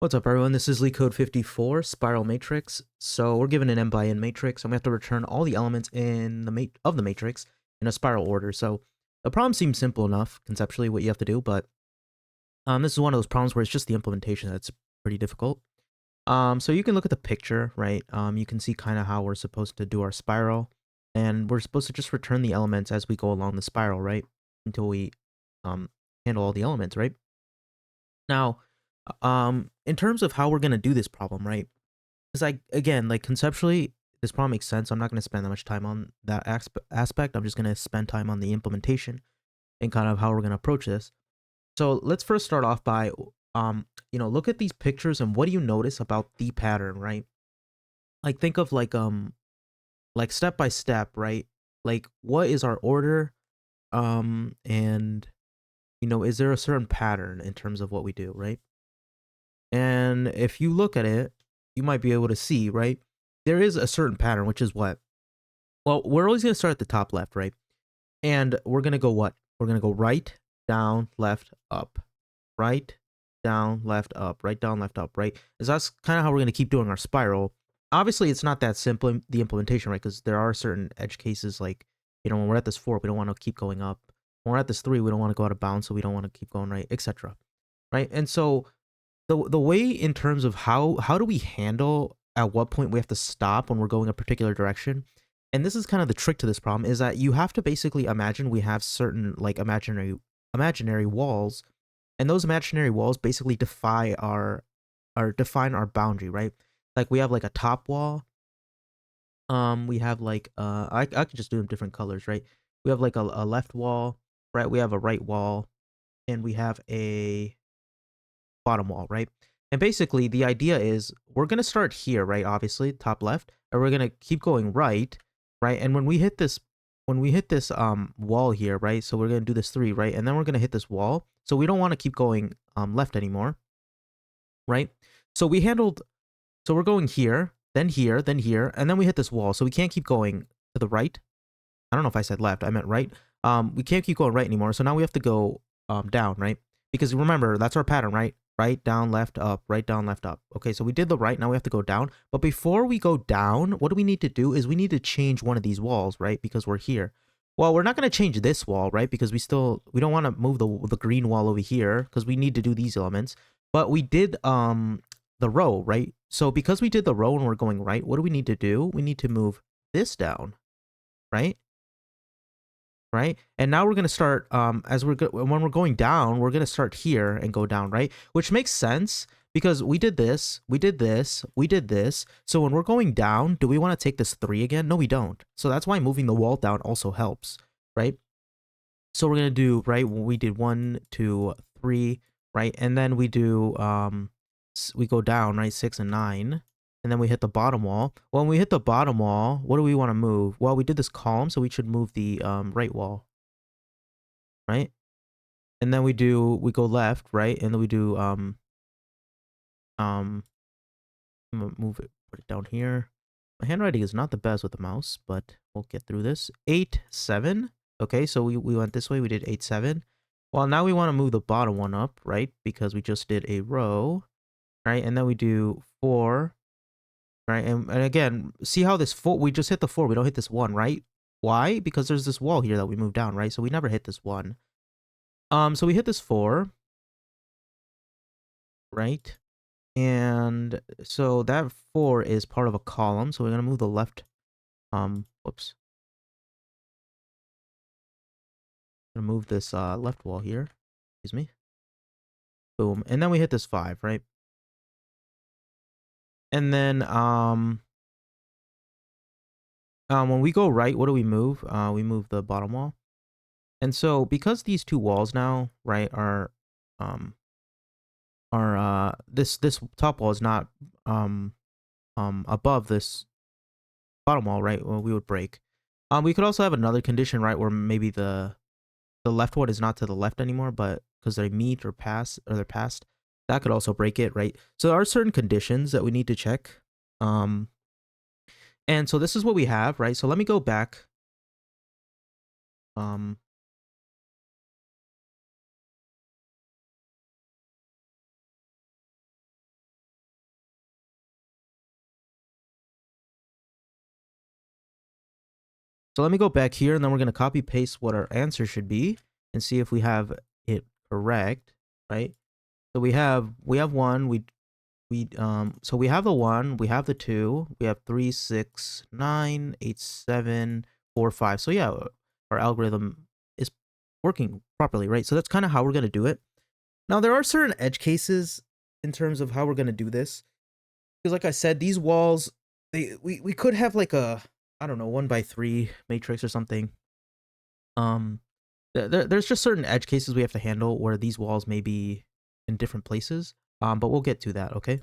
What's up, everyone? This is LeetCode 54, Spiral Matrix. So we're given an m by n matrix, and we have to return all the elements in the matrix in a spiral order. So the problem seems simple enough, conceptually, what you have to do, but this is one of those problems where it's just the implementation that's pretty difficult. So you can look at the picture, right? You can see kind of how we're supposed to do our spiral, and we're supposed to just return the elements as we go along the spiral, right? Until we handle all the elements, right? Now, in terms of how we're gonna do this problem, right? Because again, like conceptually, this problem makes sense. I'm not gonna spend that much time on that aspect. I'm just gonna spend time on the implementation and kind of how we're gonna approach this. So let's first start off by, look at these pictures and what do you notice about the pattern, right? Like think of like step by step, right? Like what is our order? And is there a certain pattern in terms of what we do, right? And if you look at it, you might be able to see, right? There is a certain pattern, which is what? Well, we're always going to start at the top left, right? And we're going to go what? We're going to go right, down, left, up. Right, down, left, up. Right, down, left, up, right? Because that's kind of how we're going to keep doing our spiral. Obviously, it's not that simple, the implementation, right? Because there are certain edge cases like, when we're at this 4, we don't want to keep going up. When we're at this 3, we don't want to go out of bounds, so we don't want to keep going right, etc. Right? And so the way in terms of how do we handle at what point we have to stop when we're going a particular direction, and this is kind of the trick to this problem, is that you have to basically imagine we have certain like imaginary walls, and those imaginary walls basically define our boundary, right? Like we have like a top wall. We have like I could just do them different colors, right? We have like a left wall, right? We have a right wall, and we have a bottom wall, right? And basically the idea is we're going to start here, right? Obviously, top left, and we're going to keep going right, right? And when we hit this wall here, right? So we're going to do this 3, right? And then we're going to hit this wall. So we don't want to keep going left anymore, right? So we're going here, then here, then here, and then we hit this wall. So we can't keep going to the right. I don't know if I said left, I meant right. We can't keep going right anymore. So now we have to go down, right? Because remember, that's our pattern, right? Right, down, left, up, right, down, left, up. Okay, so we did the right, now we have to go down. But before we go down, what do we need to do is we need to change one of these walls, right? Because we're here. Well, we're not going to change this wall, right? Because we don't want to move the green wall over here because we need to do these elements. But we did the row, right? So because we did the row and we're going right, what do we need to do? We need to move this down, right? Right? And now we're going to start, when we're going down, we're going to start here and go down, right? Which makes sense because we did this, we did this, we did this. So when we're going down, do we want to take this 3 again? No, we don't. So that's why moving the wall down also helps, right? So we're going to do, right, we did 1, 2, 3, right? And then we do, we go down, right, 6 and 9. And then we hit the bottom wall. When we hit the bottom wall, what do we want to move? Well, we did this column, so we should move the right wall, right? And then we go left, right? And then we do I'm gonna move it, put it down here. My handwriting is not the best with the mouse, but we'll get through this. 8, 7. Okay, so we went this way. We did 8, 7. Well, now we want to move the bottom one up, right? Because we just did a row, right? And then we do 4. Right, and again, see how this 4, we just hit the 4, we don't hit this 1, right? Why? Because there's this wall here that we moved down, right? So we never hit this 1. So we hit this 4, right? And so that 4 is part of a column, so we're gonna move the left, whoops. I'm gonna move this left wall here, excuse me. Boom, and then we hit this 5, right? And then when we go right, what do we move? We move the bottom wall. And so because these two walls now, right, are this top wall is not above this bottom wall, right? Well, we would break. We could also have another condition, right, where maybe the left one is not to the left anymore, but because they meet or pass or they're passed, that could also break it, right? So there are certain conditions that we need to check. And so this is what we have, right? So let me go back. So let me go back here, and then we're going to copy paste what our answer should be and see if we have it correct, right? So we have one, so we have the 1, we have the 2, we have 3, 6, 9, 8, 7, 4, 5. So yeah, our algorithm is working properly, right? So that's kind of how we're going to do it. Now there are certain edge cases in terms of how we're going to do this. Because like I said, these walls, we could have like a, I don't know, 1x3 matrix or something. There's just certain edge cases we have to handle where these walls may be in different places. But we'll get to that, okay?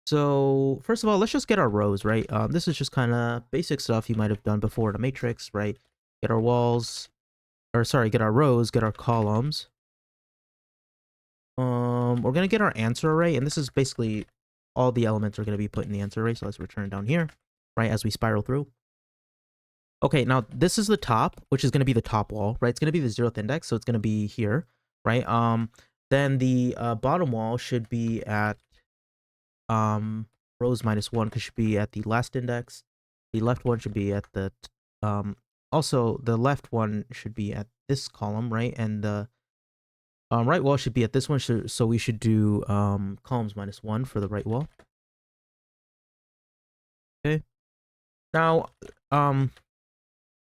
So first of all, let's just get our rows, right? This is just kind of basic stuff you might have done before in a matrix, right? Get our walls, or sorry, get our rows, get our columns. We're gonna get our answer array, and this is basically all the elements are gonna be put in the answer array. So let's return down here, right, as we spiral through. Okay, now this is the top, which is gonna be the top wall, right? It's gonna be the 0th index, so it's gonna be here, right? Then the bottom wall should be at rows -1, because should be at the last index. The left one should be at the also the left one should be at this column, right? And the right wall should be at this one, so we should do columns -1 for the right wall. Okay. Now,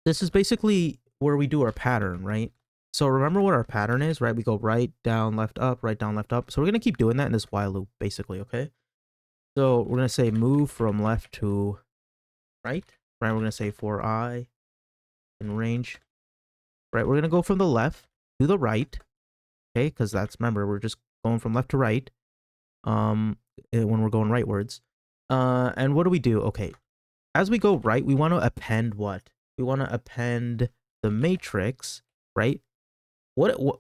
this is basically where we do our pattern, right? So remember what our pattern is, right? We go right, down, left, up, right, down, left, up. So we're gonna keep doing that in this while loop, basically, okay? So we're gonna say move from left to right, right? We're gonna say for I in range, right? We're gonna go from the left to the right, okay? Because that's, remember, we're just going from left to right, when we're going rightwards. And what do? Okay, as we go right, we want to append what? We want to append the matrix, right?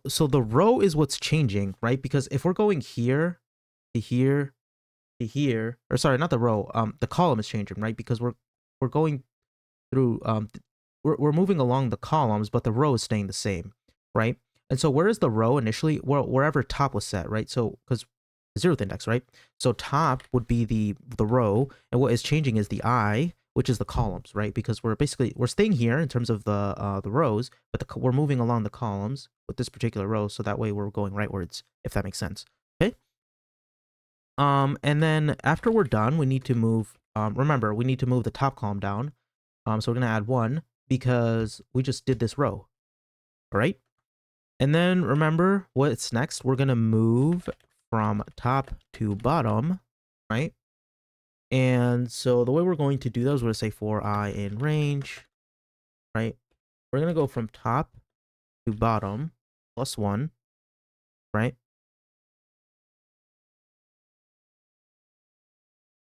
So the row is what's changing, right? Because if we're going here to here to here, or sorry, not the row, the column is changing, right? Because we're going through, we're moving along the columns, but the row is staying the same, right? And so where is the row initially? Well, wherever top was set, right? So because 0th index, right? So top would be the row, and what is changing is the I, which is the columns, right? Because we're staying here in terms of the rows, but we're moving along the columns with this particular row, so that way we're going rightwards, if that makes sense. Okay. And then after we're done, we need to move. Remember, we need to move the top column down. So we're gonna add 1 because we just did this row. All right. And then remember what's next. We're gonna move from top to bottom, right? And so the way we're going to do that is we're going to say for I in range, right? We're going to go from top to bottom +1, right?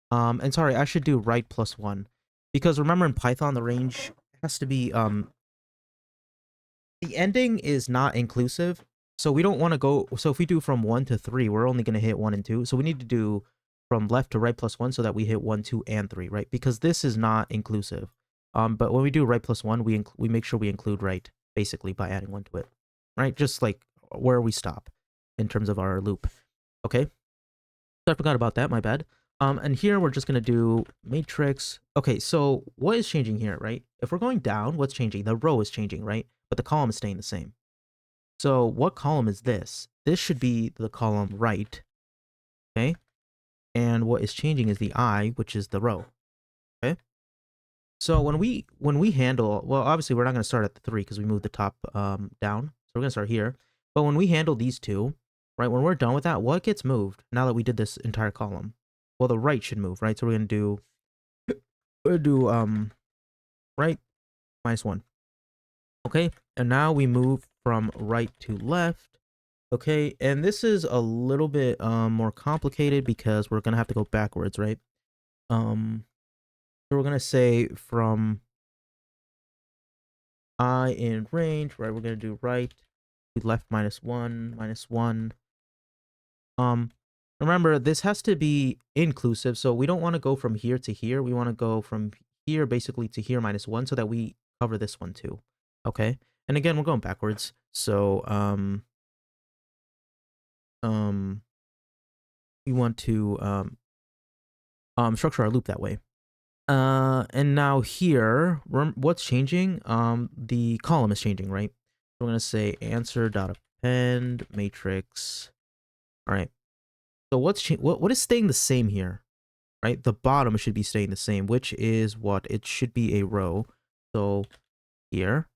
And sorry, I should do right +1 because remember in Python the range has to be the ending is not inclusive. So we don't want to go, so if we do from 1 to 3, we're only going to hit 1 and 2. So we need to do from left to right +1 so that we hit 1, 2, and 3, right? Because this is not inclusive. But when we do right +1, we make sure we include right, basically, by adding 1 to it, right? Just like where we stop in terms of our loop, okay? So I forgot about that, my bad. And here we're just going to do matrix. Okay, so what is changing here, right? If we're going down, what's changing? The row is changing, right? But the column is staying the same. So what column is this? This should be the column right, okay? And what is changing is the I, which is the row, okay? So when we handle, well, obviously we're not going to start at the 3 because we moved the top down. So we're going to start here. But when we handle these two, right, when we're done with that, what gets moved now that we did this entire column? Well, the right should move, right? So we're going to do right -1. Okay, and now we move from right to left. Okay, and this is a little bit more complicated because we're gonna have to go backwards, right? So we're gonna say from I in range, right? We're gonna do right to left -1, -1. Remember this has to be inclusive, so we don't want to go from here to here. We want to go from here basically to here -1 so that we cover this one too. Okay, and again we're going backwards. So we want to structure our loop that way. And now here, what's changing? The column is changing, right? So we're gonna say answer.append matrix. All right. So what is staying the same here, right? The bottom should be staying the same, which is what? It should be a row. So here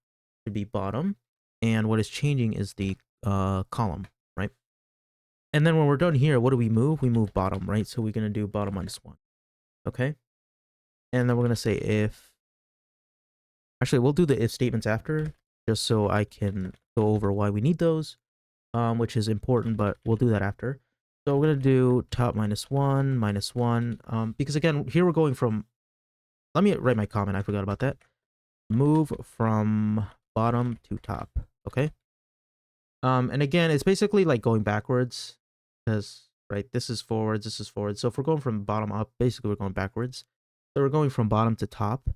should be bottom, and what is changing is the column, right? And then when we're done here, what do we move? We move bottom, right? So we're gonna do bottom -1, okay? And then we're gonna say if. Actually, we'll do the if statements after, just so I can go over why we need those, which is important, but we'll do that after. So we're going to do top -1, -1, because again, here we're going from, let me write my comment, I forgot about that. Move from bottom to top, okay? And again, it's basically like going backwards, because, right, this is forwards, this is forwards. So if we're going from bottom up, basically we're going backwards. So we're going from bottom to top.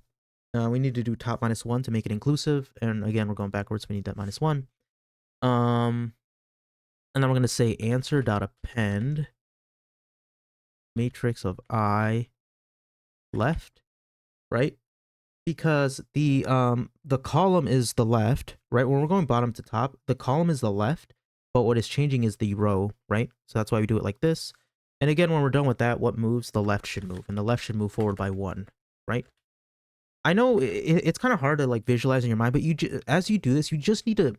We need to do top -1 to make it inclusive. And again, we're going backwards. We need that -1. And then we're going to say answer.append matrix of I left, right? Because the column is the left, right? When we're going bottom to top, the column is the left, but what is changing is the row, right? So that's why we do it like this. And again, when we're done with that, what moves? The left should move, and the left should move forward by 1, right? I know it's kind of hard to like visualize in your mind, but as you do this, you just need to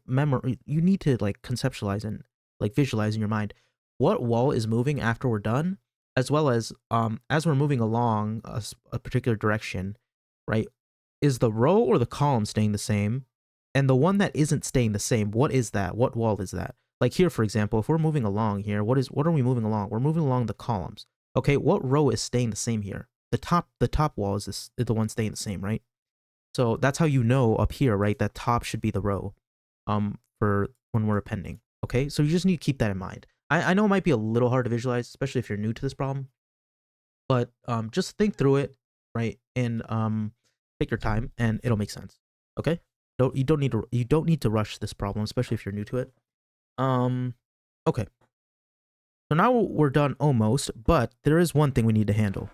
you need to like conceptualize and like visualize in your mind what wall is moving after we're done, as well as we're moving along a particular direction, right? Is the row or the column staying the same? And the one that isn't staying the same, what is that? What wall is that? Like here, for example, if we're moving along here, what are we moving along? We're moving along the columns. Okay, what row is staying the same here? The top wall is the one staying the same, right? So that's how you know up here, right? That top should be the row, for when we're appending. Okay, so you just need to keep that in mind. I know it might be a little hard to visualize, especially if you're new to this problem, but just think through it, right? And take your time, and it'll make sense. Okay, you don't need to rush this problem, especially if you're new to it. Okay. So now we're done almost, but there is one thing we need to handle.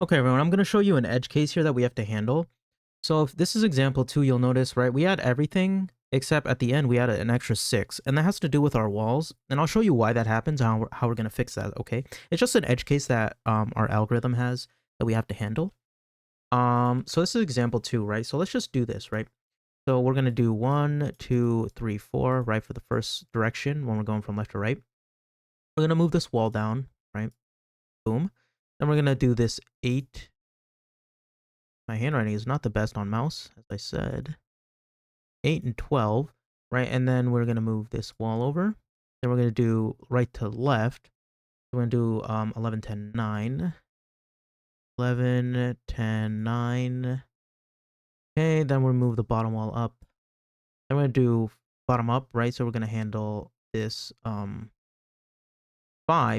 Okay, everyone, I'm going to show you an edge case here that we have to handle. So if this is example 2, you'll notice, right, we add everything except at the end we add an extra 6, and that has to do with our walls, and I'll show you why that happens and how we're going to fix that, okay? It's just an edge case that our algorithm has that we have to handle. So this is example 2, right? So let's just do this, right? So we're going to do 1, 2, 3, 4, right, for the first direction when we're going from left to right. We're going to move this wall down, right? Boom. Then we're going to do this 8. My handwriting is not the best on mouse, as I said. 8 and 12, right? And then we're going to move this wall over. Then we're going to do right to left. We're going to do 11, 10, 9. 11, 10, 9. Okay, then we'll move the bottom wall up. Then we're going to do bottom up, right? So we're going to handle this 5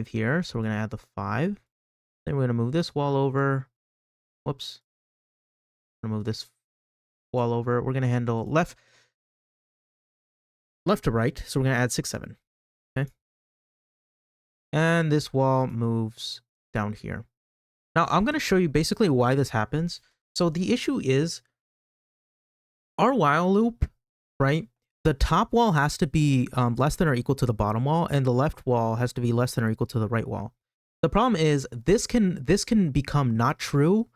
here. So we're going to add the 5. Then we're going to move this wall over. Whoops. I'm going to move this wall over. We're going to handle left to right. So we're going to add 6, 7. Okay. And this wall moves down here. Now, I'm going to show you basically why this happens. So the issue is our while loop, right? The top wall has to be less than or equal to the bottom wall, and the left wall has to be less than or equal to the right wall. The problem is this can become not true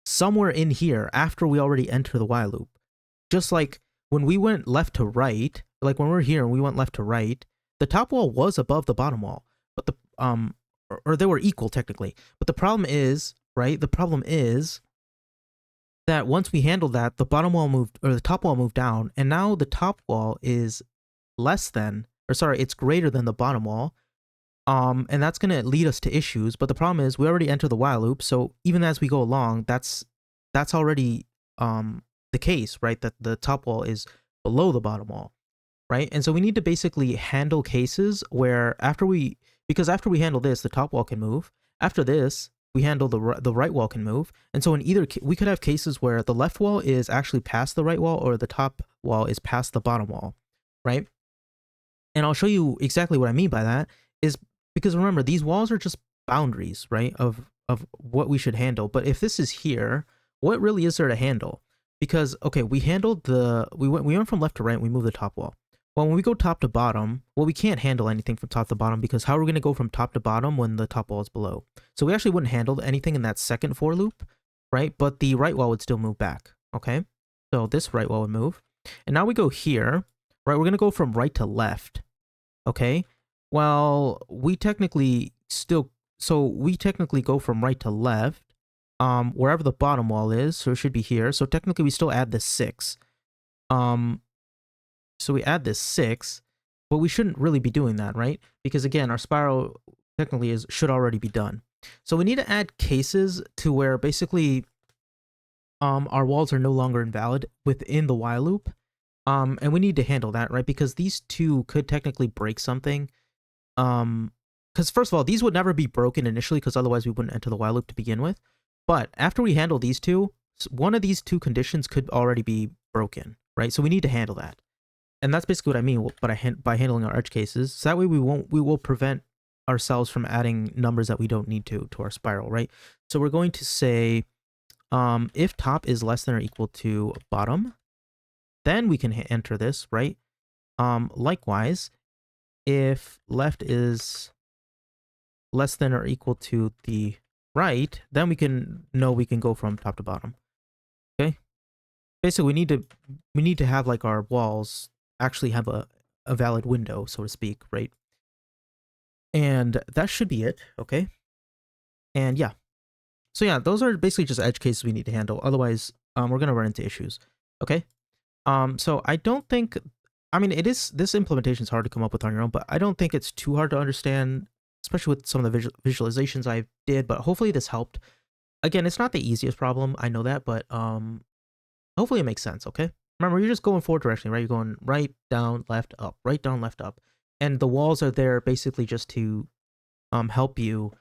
somewhere in here after we already enter the while loop. Just like when we went left to right, like when we're here and we went left to right, the top wall was above the bottom wall, but the or they were equal technically. But the problem is, right? The problem is that once we handled that, the bottom wall moved, or the top wall moved down, and now the top wall is less than, or sorry, it's greater than the bottom wall. And that's going to lead us to issues. But the problem is we already entered the while loop. So even as we go along, that's already the case, right? That the top wall is below the bottom wall, right? And so we need to basically handle cases where after we handle this, the top wall can move. After this, we handle the right wall can move. And so in either we could have cases where the left wall is actually past the right wall, or the top wall is past the bottom wall, right? And I'll show you exactly what I mean by that. Is because remember, these walls are just boundaries, right, of what we should handle. But if this is here, what really is there to handle? Because okay, we handled we went from left to right, and we moved the top wall. Well, when we go top to bottom, well, we can't handle anything from top to bottom, because how are we going to go from top to bottom when the top wall is below? So we actually wouldn't handle anything in that second for loop, right? But the right wall would still move back, okay? So this right wall would move. And now we go here, right? We're going to go from right to left, okay? Well, we technically go from right to left, wherever the bottom wall is, so it should be here. So technically we still add this 6. So we add this 6, but we shouldn't really be doing that, right? Because again, our spiral technically should already be done. So we need to add cases to where basically our walls are no longer invalid within the while loop. And we need to handle that, right? Because these two could technically break something. Because first of all, these would never be broken initially, because otherwise we wouldn't enter the while loop to begin with. But after we handle these two, one of these two conditions could already be broken, right? So we need to handle that. And that's basically what I mean by handling our edge cases. So that way we will prevent ourselves from adding numbers that we don't need to our spiral, right? So we're going to say if top is less than or equal to bottom, then we can enter this, right? Likewise, if left is less than or equal to the right, then we can go from top to bottom. Okay? Basically, we need to have like our walls actually have a valid window, so to speak, right? And that should be it, okay? And yeah. So yeah, those are basically just edge cases we need to handle. Otherwise, we're gonna run into issues. Okay? So I don't think, I mean, this implementation is hard to come up with on your own, but I don't think it's too hard to understand, especially with some of the visualizations I did, but hopefully this helped. Again, it's not the easiest problem, I know that, but hopefully it makes sense, okay? Remember, you're just going forward directionally, right? You're going right, down, left, up, right, down, left, up. And the walls are there basically just to help you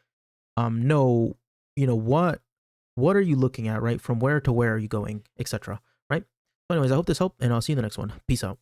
know, what are you looking at, right? From where to where are you going, etc. Right? So anyways, I hope this helped, and I'll see you in the next one. Peace out.